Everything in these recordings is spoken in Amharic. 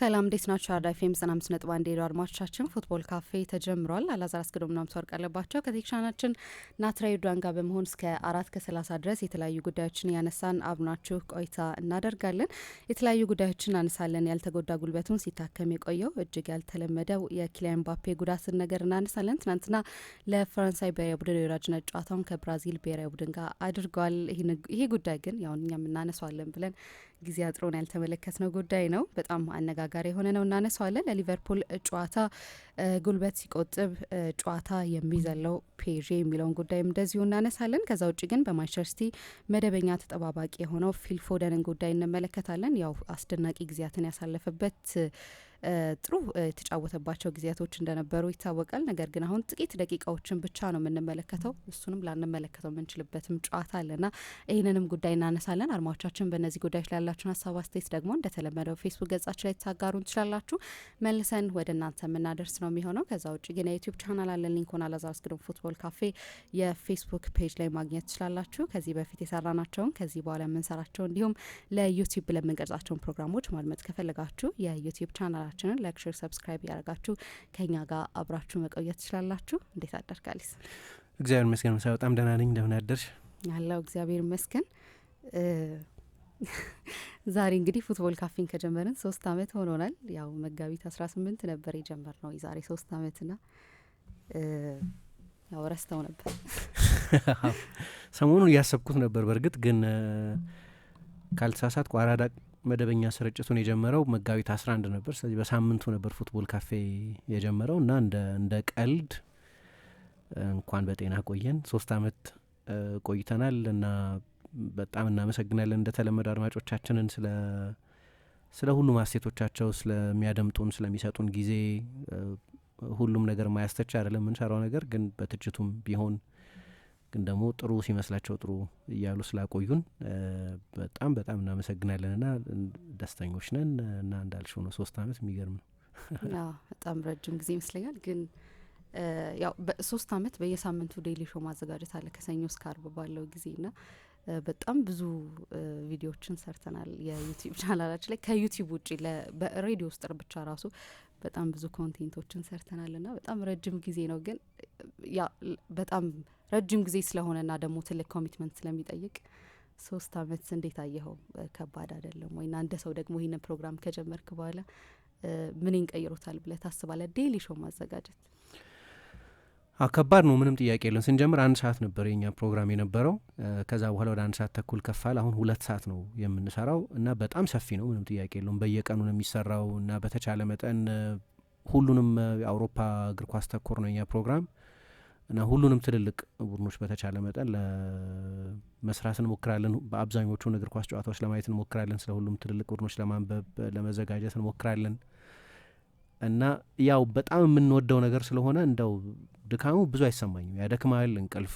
ሰላም እንዴት ናችሁ? አራዳ ኤፍ ኤም 95.1 ሬዲዮ አድማጮቻችን ፉትቦል ካፌ ተጀምሯል። አላዛር አስገዶምና ምትወርቅ አለባቸው ከቴክኒሻናችን ናትራዊ ዱዋን ጋር በመሆን እስከ 4:30 ድረስ የተለያዩ ጉዳዮችን ያነሳን አብናችሁ ቆይታ እናደርጋለን። የተለያዩ ጉዳዮችን አነሳለን። ያልተጎዳ ጉልበቱን ሲታከም የቆየው እጅግ ያልተለመደው የኪሊያን ምባፔ ጉዳትን ነገር እናነሳለን። ትናንትና ለፈረንሳይ ብሔራዊ ቡድን የወዳጅነት ጨዋታውን ከብራዚል ብሔራዊ ቡድን ጋር አድርገዋል። ይሄ ጉዳይ ግን ያው እኛም እናነሳዋለን ብለን ጊዜ አጥሮን ያልተመለከትነው ጉዳይ ነው። በጣም አነጋጋሪ የሆነ ነው፣ እናነሳዋለን። ለሊቨርፑል ጨዋታ ጉልበት ሲቆጥብ ጨዋታ የሚዘለው ፔዤ የሚለውን ጉዳይም እንደዚሁ እናነሳለን። ከዛ ውጭ ግን በማንቸስተር ሲቲ መደበኛ ተጠባባቂ የሆነው ፊል ፎደንን ጉዳይ እንመለከታለን። ያው አስደናቂ ጊዜያትን ያሳለፈበት ጥሩ የተጫወተባቸው ጊዜያቶች እንደነበሩ ይታወቃል። ነገር ግን አሁን ጥቂት ደቂቃዎችን ብቻ ነው የምንመለከተው፣ እሱንም ላንመለከተው የምንችልበትም ጨዋታ አለና ይህንንም ጉዳይ እናነሳለን። አድማጮቻችን በእነዚህ ጉዳዮች ላይ ያላችሁን ሀሳብ አስተያየት ደግሞ እንደተለመደው ፌስቡክ ገጻችን ላይ ተጋሩን ትችላላችሁ፣ መልሰን ወደ እናንተ የምናደርስ ነው የሚሆነው። ከዛ ውጭ ግን የዩቲዩብ ቻናል አለን፣ ሊንኩን አላዛር አስገዶም ፉትቦል ካፌ የፌስቡክ ፔጅ ላይ ማግኘት ትችላላችሁ። ከዚህ በፊት የሰራናቸውን ከዚህ በኋላ የምንሰራቸው እንዲሁም ለዩቲዩብ ለምንቀርጻቸውን ፕሮግራሞች ማድመጥ ከፈለጋችሁ የዩቲዩብ ቻናል ቻናላችንን ላይክ፣ ሼር፣ ሰብስክራይብ ያደርጋችሁ ከኛ ጋር አብራችሁ መቆየት ትችላላችሁ። እንዴት አደርክ አሊስ? እግዚአብሔር ይመስገን። ምሳ በጣም ደህና ነኝ። እንደምን አደርሽ? ያለው እግዚአብሔር ይመስገን። ዛሬ እንግዲህ ፉትቦል ካፌን ከጀመርን 3 አመት ሆኖናል። ያው መጋቢት 18 ነበር የጀመርነው የዛሬ 3 አመትና ያው ረስተው ነበር። ሰሞኑን እያሰብኩት ነበር። በእርግጥ ግን ካልተሳሳትኩ አራዳ መደበኛ ስርጭቱን የጀመረው መጋቢት 11 ነበር። ስለዚህ በሳምንቱ ነበር ፉትቦል ካፌ የጀመረው እና እንደ ቀልድ እንኳን በጤና ቆየን 3 አመት ቆይተናል እና በጣም እናመሰግናለን እንደተለመደው አድማጮቻችንን ስለ ሁሉም አስተያየቶቻቸው፣ ስለሚያደምጡን፣ ስለሚሰጡን ጊዜ። ሁሉም ነገር ማያስተች አይደለም የምንሰራው ነገር፣ ግን በትችቱም ቢሆን ግን ደግሞ ጥሩ ሲመስላቸው ጥሩ እያሉ ስላቆዩን በጣም በጣም እናመሰግናለን እና ደስተኞች ነን እና እንዳልሽው ነው 3 አመት የሚገርም ነው። በጣም ረጅም ጊዜ ይመስለኛል። ግን ያው በ3 አመት በየሳምንቱ ዴይሊ ሾው ማዘጋጀት አለ ከሰኞ እስከ አርብ ባለው ጊዜ ና በጣም ብዙ ቪዲዮዎችን ሰርተናል የዩቲዩብ ቻናላችን ላይ። ከዩቲዩብ ውጭ በሬዲዮ ውስጥ ብቻ ራሱ በጣም ብዙ ኮንቴንቶችን ሰርተናል ና በጣም ረጅም ጊዜ ነው። ግን ያ በጣም ረጅም ጊዜ ስለሆነና ደግሞ ትልቅ ኮሚትመንት ስለሚጠይቅ 3 አመት እንዴት አየኸው? ከባድ አይደለም ወይ? አንድ ሰው ደግሞ ይህንን ፕሮግራም ከጀመርክ በኋላ ምን ይንቀይሮታል ብለህ ታስባለህ? ዴይሊ ሾው ማዘጋጀት ከባድ ነው፣ ምንም ጥያቄ የለም። ስንጀምር 1 ሰዓት ነበር የኛ ፕሮግራም የነበረው። ከዛ በኋላ ወደ 1 ሰዓት ተኩል ከፋል። አሁን 2 ሰዓት ነው የምንሰራው እና በጣም ሰፊ ነው፣ ምንም ጥያቄ የለውም። በየቀኑ ነው የሚሰራው እና በተቻለ መጠን ሁሉንም የአውሮፓ እግር ኳስ ተኮር ነው የኛ ፕሮግራም እና ሁሉንም ትልልቅ ቡድኖች በተቻለ መጠን ለመስራት እንሞክራለን። በአብዛኞቹን እግር ኳስ ጨዋታዎች ለማየት እንሞክራለን። ስለ ሁሉም ትልልቅ ቡድኖች ለማንበብ ለመዘጋጀት እንሞክራለን እና ያው በጣም የምንወደው ነገር ስለሆነ እንደው ድካሙ ብዙ አይሰማኝም። ያደክማል፣ እንቅልፍ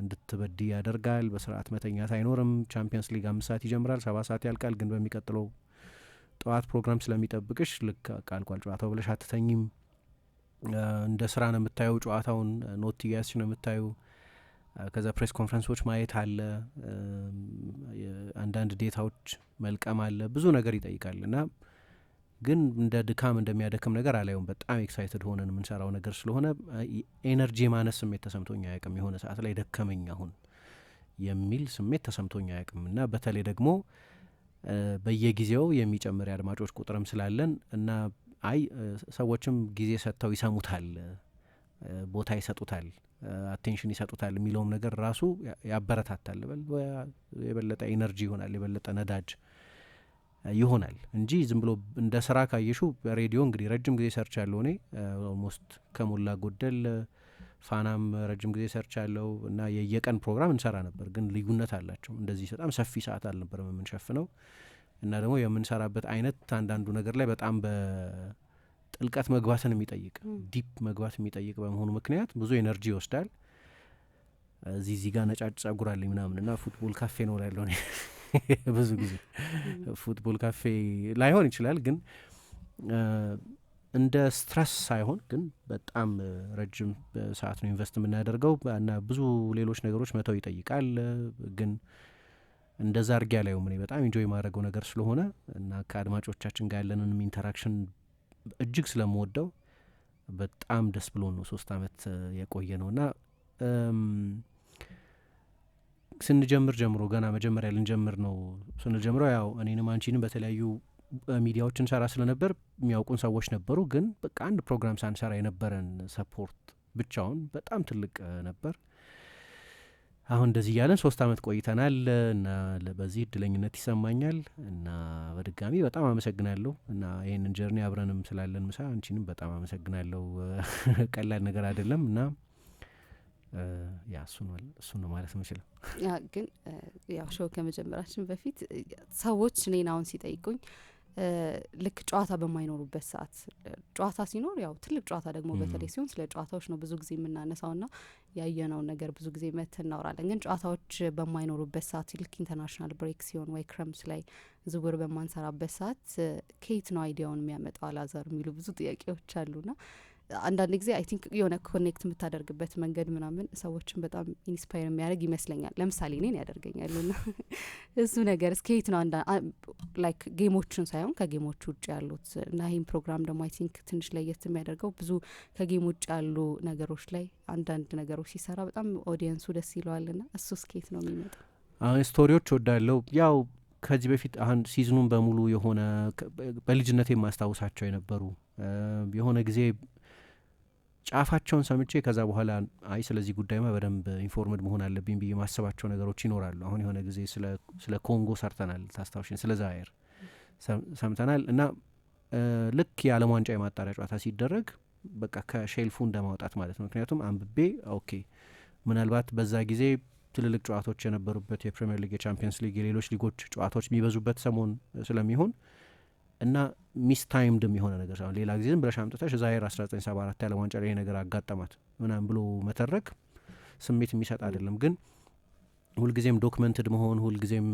እንድትበድ ያደርጋል፣ በስርዓት መተኛት አይኖርም። ቻምፒየንስ ሊግ 5 ሰዓት ይጀምራል፣ 7 ሰዓት ያልቃል። ግን በሚቀጥለው ጠዋት ፕሮግራም ስለሚጠብቅሽ ልክ ቃልቋል ጨዋታው ብለሽ አትተኝም። እንደ ስራ ነው የምታየው። ጨዋታውን ኖት እያስሽ ነው የምታየው። ከዛ ፕሬስ ኮንፈረንሶች ማየት አለ፣ አንዳንድ ዴታዎች መልቀም አለ፣ ብዙ ነገር ይጠይቃል እና ግን እንደ ድካም እንደሚያደክም ነገር አላየውም። በጣም ኤክሳይትድ ሆነን የምንሰራው ነገር ስለሆነ ኤነርጂ ማነስ ስሜት ተሰምቶኝ አያውቅም። የሆነ ሰዓት ላይ ደከመኝ አሁን የሚል ስሜት ተሰምቶኝ አያውቅም እና በተለይ ደግሞ በየጊዜው የሚጨምር የአድማጮች ቁጥርም ስላለን እና ሰዎችም ጊዜ ሰጥተው ይሰሙታል፣ ቦታ ይሰጡታል፣ አቴንሽን ይሰጡታል የሚለውም ነገር ራሱ ያበረታታል። የበለጠ ኢነርጂ ይሆናል፣ የበለጠ ነዳጅ ይሆናል እንጂ ዝም ብሎ እንደ ስራ ካየሹ ሬዲዮ እንግዲህ ረጅም ጊዜ ሰርች ያለው እኔ ኦልሞስት ከሞላ ጎደል ፋናም ረጅም ጊዜ ሰርች ያለው እና የየቀን ፕሮግራም እንሰራ ነበር። ግን ልዩነት አላቸው። እንደዚህ በጣም ሰፊ ሰዓት አልነበረም የምንሸፍነው እና ደግሞ የምንሰራበት አይነት አንዳንዱ ነገር ላይ በጣም በጥልቀት መግባትን የሚጠይቅ ዲፕ መግባት የሚጠይቅ በመሆኑ ምክንያት ብዙ ኤነርጂ ይወስዳል። እዚህ ጋር ነጫጭ ጸጉር አለኝ ምናምን እና ፉትቦል ካፌ ነው ላለው ብዙ ጊዜ ፉትቦል ካፌ ላይሆን ይችላል፣ ግን እንደ ስትረስ ሳይሆን ግን በጣም ረጅም ሰዓት ነው ኢንቨስት የምናደርገው እና ብዙ ሌሎች ነገሮች መተው ይጠይቃል። ግን እንደዛ አድርጌ ያላየውም እኔ በጣም ኢንጆይ የማድረገው ነገር ስለሆነ እና ከአድማጮቻችን ጋር ያለንንም ኢንተራክሽን እጅግ ስለምወደው በጣም ደስ ብሎ ነው 3 ዓመት የቆየ ነው እና ስንጀምር ጀምሮ ገና መጀመሪያ ልንጀምር ነው ስንጀምረው ያው እኔንም አንቺንም በተለያዩ ሚዲያዎች እንሰራ ስለነበር የሚያውቁን ሰዎች ነበሩ። ግን በቃ አንድ ፕሮግራም ሳንሰራ የነበረን ሰፖርት ብቻውን በጣም ትልቅ ነበር። አሁን እንደዚህ እያለን 3 ዓመት ቆይተናል እና በዚህ እድለኝነት ይሰማኛል እና በድጋሚ በጣም አመሰግናለሁ እና ይህንን ጀርኒ አብረንም ስላለን ምሳ አንቺንም በጣም አመሰግናለሁ። ቀላል ነገር አይደለም እና ያ እሱ ነው ማለት የምችለው። ግን ያው ሾው ከመጀመራችን በፊት ሰዎች እኔን አሁን ሲጠይቁኝ ልክ ጨዋታ በማይኖሩበት ሰዓት ጨዋታ ሲኖር ያው ትልቅ ጨዋታ ደግሞ በተለይ ሲሆን ስለ ጨዋታዎች ነው ብዙ ጊዜ የምናነሳው ና ያየነውን ነገር ብዙ ጊዜ መተን እናወራለን። ግን ጨዋታዎች በማይኖሩበት ሰዓት ልክ ኢንተርናሽናል ብሬክ ሲሆን ወይ ክረምት ላይ ዝውውር በማንሰራበት ሰዓት ከየት ነው አይዲያውን የሚያመጣው አላዛር የሚሉ ብዙ ጥያቄዎች አሉና አንዳንድ ጊዜ አይ ቲንክ የሆነ ኮኔክት የምታደርግበት መንገድ ምናምን ሰዎችን በጣም ኢንስፓየር የሚያደርግ ይመስለኛል። ለምሳሌ እኔን ያደርገኛል ና እሱ ነገር እስከየት ነው ላይክ ጌሞችን ሳይሆን ከጌሞች ውጭ ያሉት እና ይህም ፕሮግራም ደግሞ አይ ቲንክ ትንሽ ለየት የሚያደርገው ብዙ ከጌም ውጭ ያሉ ነገሮች ላይ አንዳንድ ነገሮች ሲሰራ በጣም ኦዲየንሱ ደስ ይለዋል ና እሱ እስከየት ነው የሚመጣው? አሁን ስቶሪዎች ወዳለው ያው ከዚህ በፊት አሁን ሲዝኑን በሙሉ የሆነ በልጅነት የማስታውሳቸው የነበሩ የሆነ ጊዜ ጫፋቸውን ሰምቼ ከዛ በኋላ አይ ስለዚህ ጉዳይማ በደንብ ኢንፎርምድ መሆን አለብኝ ብዬ ማሰባቸው ነገሮች ይኖራሉ። አሁን የሆነ ጊዜ ስለ ኮንጎ ሰርተናል፣ ታስታውሽን፣ ስለ ዛይር ሰምተናል እና ልክ የዓለም ዋንጫ የማጣሪያ ጨዋታ ሲደረግ በቃ ከሼልፉ እንደማውጣት ማለት ነው። ምክንያቱም አንብቤ ኦኬ ምናልባት በዛ ጊዜ ትልልቅ ጨዋታዎች የነበሩበት የፕሪሚየር ሊግ፣ የቻምፒየንስ ሊግ፣ የሌሎች ሊጎች ጨዋታዎች የሚበዙበት ሰሞን ስለሚሆን እና ሚስ ታይምድም የሆነ ነገር ሳይሆን ሌላ ጊዜ ዝም ብለሽ አምጥተሽ ዛይር 1974 ያለ ዋንጫ ላይ ነገር አጋጠማት ምናምን ብሎ መተረክ ስሜት የሚሰጥ አይደለም። ግን ሁልጊዜም ዶክመንትድ መሆን፣ ሁልጊዜም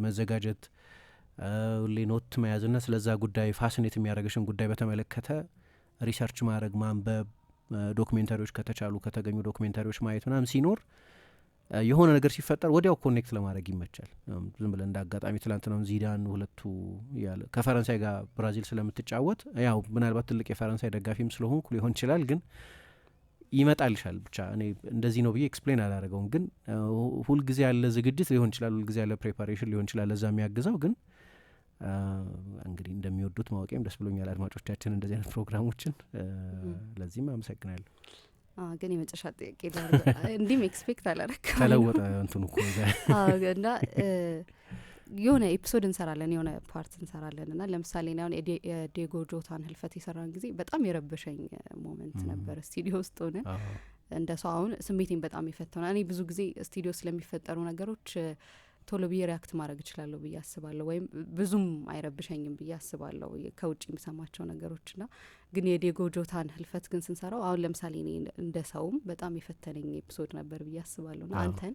መዘጋጀት፣ ሁሌ ኖት መያዝና ስለዛ ጉዳይ ፋሲኔት የሚያደርግሽን ጉዳይ በተመለከተ ሪሰርች ማድረግ፣ ማንበብ፣ ዶክሜንታሪዎች ከተቻሉ ከተገኙ ዶክሜንታሪዎች ማየት ምናምን ሲኖር የሆነ ነገር ሲፈጠር ወዲያው ኮኔክት ለማድረግ ይመቻል። ዝም ብለን እንደ አጋጣሚ ትላንትናም ዚዳን ሁለቱ ያለ ከፈረንሳይ ጋር ብራዚል ስለምትጫወት ያው ምናልባት ትልቅ የፈረንሳይ ደጋፊም ስለሆንኩ ሊሆን ይችላል፣ ግን ይመጣልሻል። ብቻ እኔ እንደዚህ ነው ብዬ ኤክስፕሌን አላደረገውም፣ ግን ሁልጊዜ ያለ ዝግጅት ሊሆን ይችላል፣ ሁልጊዜ ያለ ፕሬፓሬሽን ሊሆን ይችላል ለዛ የሚያግዘው። ግን እንግዲህ እንደሚወዱት ማወቄም ደስ ብሎኛል አድማጮቻችን እንደዚህ አይነት ፕሮግራሞችን። ለዚህም አመሰግናለሁ። ግን የመጨረሻ ጥያቄ እንዲህም ኤክስፔክት አላረክም ተለወጠ እንትኑ እኮ እና የሆነ ኤፒሶድ እንሰራለን የሆነ ፓርት እንሰራለን እና ለምሳሌ አሁን የዲየጎ ጆታን ህልፈት የሰራን ጊዜ በጣም የረበሸኝ ሞመንት ነበር። ስቱዲዮ ውስጥ ሆነ እንደ ሰው አሁን ስሜቴን በጣም የፈተውና እኔ ብዙ ጊዜ ስቱዲዮ ስለሚፈጠሩ ነገሮች ቶሎ ብዬ ሪያክት ማድረግ እችላለሁ ብዬ አስባለሁ፣ ወይም ብዙም አይረብሸኝም ብዬ አስባለሁ ከውጭ የሚሰማቸው ነገሮች ና ግን የዲየጎ ጆታን ህልፈት ግን ስንሰራው አሁን ለምሳሌ እኔ እንደ ሰውም በጣም የፈተነኝ ኤፒሶድ ነበር ብዬ አስባለሁ ና አንተን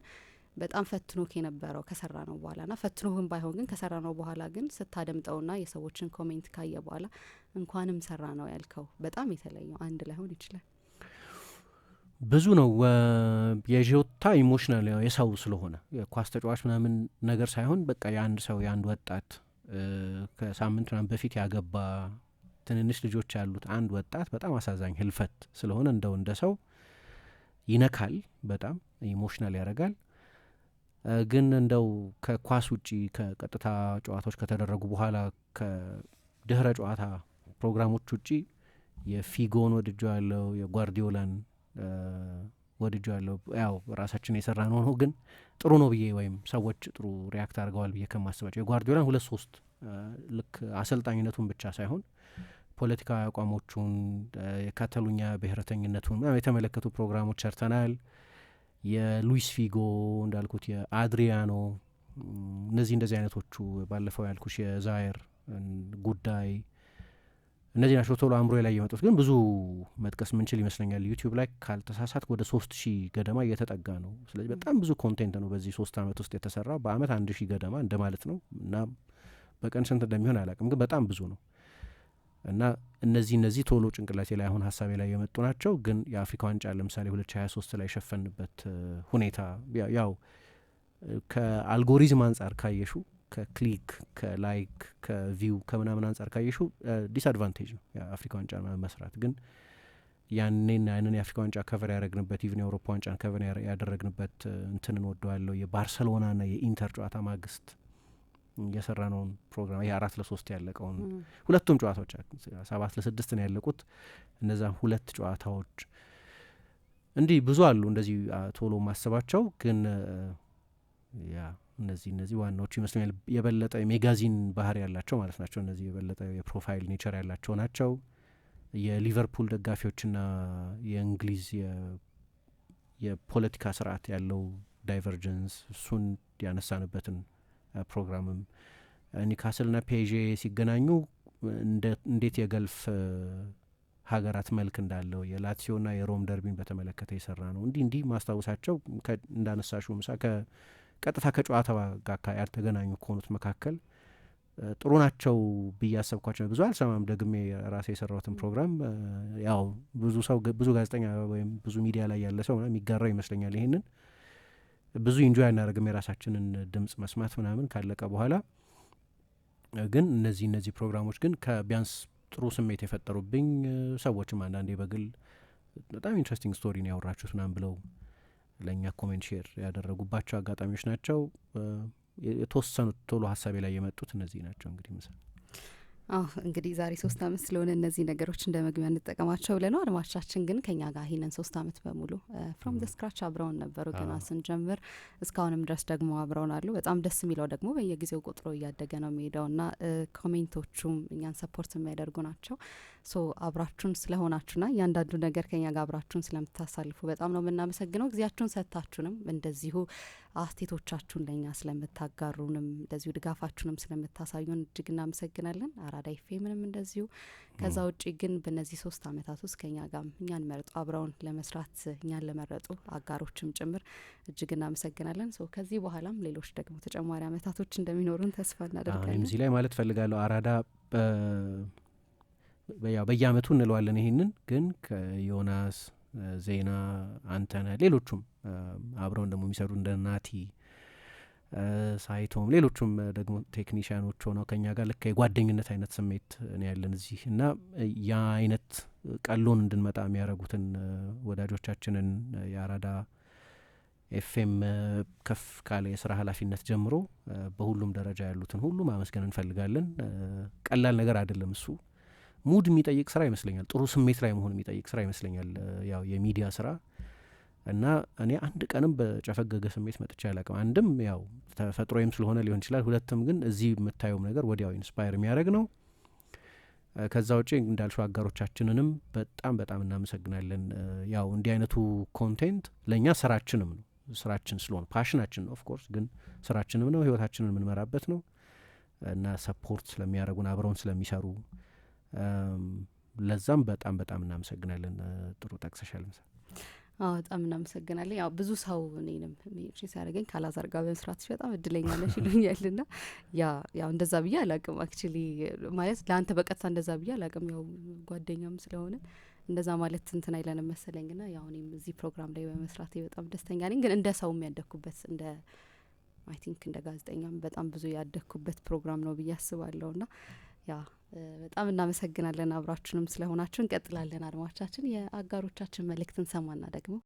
በጣም ፈትኖክ የነበረው ከሰራ ነው በኋላ ና ፈትኖህም ባይሆን ግን ከሰራ ነው በኋላ ግን ስታደምጠው ና የሰዎችን ኮሜንት ካየ በኋላ እንኳንም ሰራ ነው ያልከው በጣም የተለየው አንድ ላይሆን ይችላል። ብዙ ነው የጆታ ኢሞሽናል የሰው ስለሆነ የኳስ ተጫዋች ምናምን ነገር ሳይሆን በቃ የአንድ ሰው የአንድ ወጣት ከሳምንት ምናምን በፊት ያገባ ትንንሽ ልጆች ያሉት አንድ ወጣት በጣም አሳዛኝ ህልፈት ስለሆነ እንደው እንደ ሰው ይነካል፣ በጣም ኢሞሽናል ያደርጋል። ግን እንደው ከኳስ ውጪ ከቀጥታ ጨዋታዎች ከተደረጉ በኋላ ከድህረ ጨዋታ ፕሮግራሞች ውጪ የፊጎን ወድጆ ያለው የጓርዲዮላን ወድጆ ያለው ያው ራሳችን የሰራ ነው ግን ጥሩ ነው ብዬ ወይም ሰዎች ጥሩ ሪያክት አድርገዋል ብዬ ከማስባቸው የጓርዲዮላን 2-3 ልክ አሰልጣኝነቱን ብቻ ሳይሆን ፖለቲካዊ አቋሞቹን የካታሉኛ ብሔረተኝነቱን የተመለከቱ ፕሮግራሞች ሰርተናል። የሉዊስ ፊጎ እንዳልኩት የአድሪያኖ እንደዚህ አይነቶቹ ባለፈው ያልኩሽ የዛይር ጉዳይ እነዚህ ናቸው ቶሎ አእምሮ ላይ የመጡት። ግን ብዙ መጥቀስ ምንችል ይመስለኛል። ዩቲዩብ ላይ ካልተሳሳት ወደ 3000 ገደማ እየተጠጋ ነው። ስለዚህ በጣም ብዙ ኮንቴንት ነው በዚህ 3 ዓመት ውስጥ የተሰራ። በአመት 1000 ገደማ እንደማለት ነው እና በቀን ስንት እንደሚሆን አላውቅም፣ ግን በጣም ብዙ ነው እና እነዚህ ቶሎ ጭንቅላቴ ላይ አሁን ሀሳቤ ላይ የመጡ ናቸው። ግን የአፍሪካ ዋንጫ ለምሳሌ 2023 ላይ የሸፈንበት ሁኔታ ያው ከአልጎሪዝም አንጻር ካየሹ ከክሊክ ከላይክ ከቪው ከምናምን አንጻር ካየሹ ዲስአድቫንቴጅ ነው የአፍሪካ ዋንጫ መስራት። ግን ያንን የአፍሪካ ዋንጫ ከቨር ያደረግንበት ኢቭን የአውሮፓ ዋንጫን ከቨር ያደረግንበት እንትንን ወደዋለሁ የባርሰሎናና የኢንተር ጨዋታ ማግስት የሰራ ነውን ፕሮግራም ይሄ 4-3 ያለቀውን ሁለቱም ጨዋታዎች 7-6 ነው ያለቁት። እነዛ ሁለት ጨዋታዎች እንዲህ ብዙ አሉ እንደዚህ ቶሎ ማሰባቸው ግን ያ እነዚህ ዋናዎቹ ይመስለኛል። የበለጠ የሜጋዚን ባህር ያላቸው ማለት ናቸው። እነዚህ የበለጠ የፕሮፋይል ኔቸር ያላቸው ናቸው። የሊቨርፑል ደጋፊዎችና የእንግሊዝ የፖለቲካ ስርዓት ያለው ዳይቨርጀንስ እሱን ያነሳንበትን ፕሮግራምም ኒውካስልና ፔዤ ሲገናኙ እንዴት የገልፍ ሀገራት መልክ እንዳለው የላትሲዮና የሮም ደርቢን በተመለከተ የሰራ ነው። እንዲህ ማስታወሳቸው እንዳነሳሹ ምሳ ቀጥታ ከጨዋታ ጋር ያልተገናኙ ከሆኑት መካከል ጥሩ ናቸው ብዬ አሰብኳቸው። ብዙ አልሰማም ደግሜ ራሴ የሰራሁትን ፕሮግራም ያው ብዙ ጋዜጠኛ ወይም ብዙ ሚዲያ ላይ ያለ ሰው የሚጋራው ይመስለኛል። ይሄንን ብዙ ኢንጆይ አናደርግም የራሳችንን ድምጽ መስማት ምናምን ካለቀ በኋላ። ግን እነዚህ ፕሮግራሞች ግን ከቢያንስ ጥሩ ስሜት የፈጠሩብኝ ሰዎችም አንዳንዴ በግል በጣም ኢንትረስቲንግ ስቶሪ ነው ያወራችሁት ምናምን ብለው ለእኛ ኮሜንት ሼር ያደረጉባቸው አጋጣሚዎች ናቸው። የተወሰኑት ቶሎ ሀሳቤ ላይ የመጡት እነዚህ ናቸው። እንግዲህ ምሳ እንግዲህ ዛሬ 3 አመት ስለሆነ እነዚህ ነገሮች እንደ መግቢያ እንጠቀማቸው ብለ ነው። አድማጮቻችን ግን ከኛ ጋር ይህንን 3 አመት በሙሉ ፍሮም ዘ ስክራች አብረውን ነበሩ ገና ስንጀምር እስካሁንም ድረስ ደግሞ አብረውን አሉ። በጣም ደስ የሚለው ደግሞ በየጊዜው ቁጥሩ እያደገ ነው የሚሄደው ና ኮሜንቶቹም እኛን ሰፖርት የሚያደርጉ ናቸው። ሶ አብራችሁን ስለሆናችሁና እያንዳንዱ ነገር ከኛ ጋር አብራችሁን ስለምታሳልፉ በጣም ነው የምናመሰግነው። ጊዜያችሁን ሰጥታችሁንም እንደዚሁ አስቴቶቻችሁን ለእኛ ስለምታጋሩንም እንደዚሁ ድጋፋችሁንም ስለምታሳዩን እጅግ እናመሰግናለን። አራዳ ኤፍኤምንም እንደዚሁ። ከዛ ውጭ ግን በእነዚህ 3 አመታት ውስጥ ከኛ ጋር እኛን መርጦ አብረውን ለመስራት እኛን ለመረጡ አጋሮችም ጭምር እጅግ እናመሰግናለን። ሶ ከዚህ በኋላም ሌሎች ደግሞ ተጨማሪ አመታቶች እንደሚኖሩን ተስፋ እናደርጋለን። እዚህ ላይ ማለት ፈልጋለሁ አራዳ በየአመቱ እንለዋለን። ይሄንን ግን ከዮናስ ዜና አንተነ ሌሎቹም አብረው ደግሞ የሚሰሩ እንደ ናቲ ሳይቶም ሌሎቹም ደግሞ ቴክኒሽያኖች ሆነው ከኛ ጋር ልክ የጓደኝነት አይነት ስሜት ነው ያለን እዚህ እና ያ አይነት ቀሎን እንድንመጣ የሚያደርጉትን ወዳጆቻችንን የአራዳ ኤፍኤም ከፍ ካለ የስራ ኃላፊነት ጀምሮ በሁሉም ደረጃ ያሉትን ሁሉ ማመስገን እንፈልጋለን። ቀላል ነገር አይደለም እሱ ሙድ የሚጠይቅ ስራ ይመስለኛል። ጥሩ ስሜት ላይ መሆን የሚጠይቅ ስራ ይመስለኛል ያው የሚዲያ ስራ እና እኔ አንድ ቀንም በጨፈገገ ስሜት መጥቼ አላውቅም። አንድም ያው ተፈጥሮዬም ስለሆነ ሊሆን ይችላል፣ ሁለትም ግን እዚህ የምታየውም ነገር ወዲያው ኢንስፓየር የሚያደርግ ነው። ከዛ ውጪ እንዳልሽው አጋሮቻችንንም በጣም እናመሰግናለን። ያው እንዲህ አይነቱ ኮንቴንት ለእኛ ስራችንም ነው፣ ስራችን ስለሆነ ፓሽናችን ነው ኦፍኮርስ፣ ግን ስራችንም ነው፣ ህይወታችንን የምንመራበት ነው እና ሰፖርት ስለሚያደርጉን አብረውን ስለሚሰሩ ለዛም በጣም እናመሰግናለን። ጥሩ ጠቅሰሻል ምሳ። በጣም እናመሰግናለን። ያው ብዙ ሰው እኔንም ሲያደርገኝ ካላዛር ጋር በመስራትሽ በጣም እድለኛ ነሽ ይሉኛል ና ያው እንደዛ ብዬ አላቅም አክቹሊ ማለት ለአንተ በቀጥታ እንደዛ ብዬ አላቅም። ያው ጓደኛም ስለሆነ እንደዛ ማለት እንትን አይለንም መሰለኝ ና ያው እኔም እዚህ ፕሮግራም ላይ በመስራቴ በጣም ደስተኛ ነኝ። ግን እንደ ሰውም ያደግኩበት እንደ አይ ቲንክ እንደ ጋዜጠኛም በጣም ብዙ ያደግኩበት ፕሮግራም ነው ብዬ አስባለሁ ና ያ በጣም እናመሰግናለን። አብራችሁንም ስለሆናችሁ እንቀጥላለን። አድማጮቻችን የአጋሮቻችን መልእክትን ሰማና ደግሞ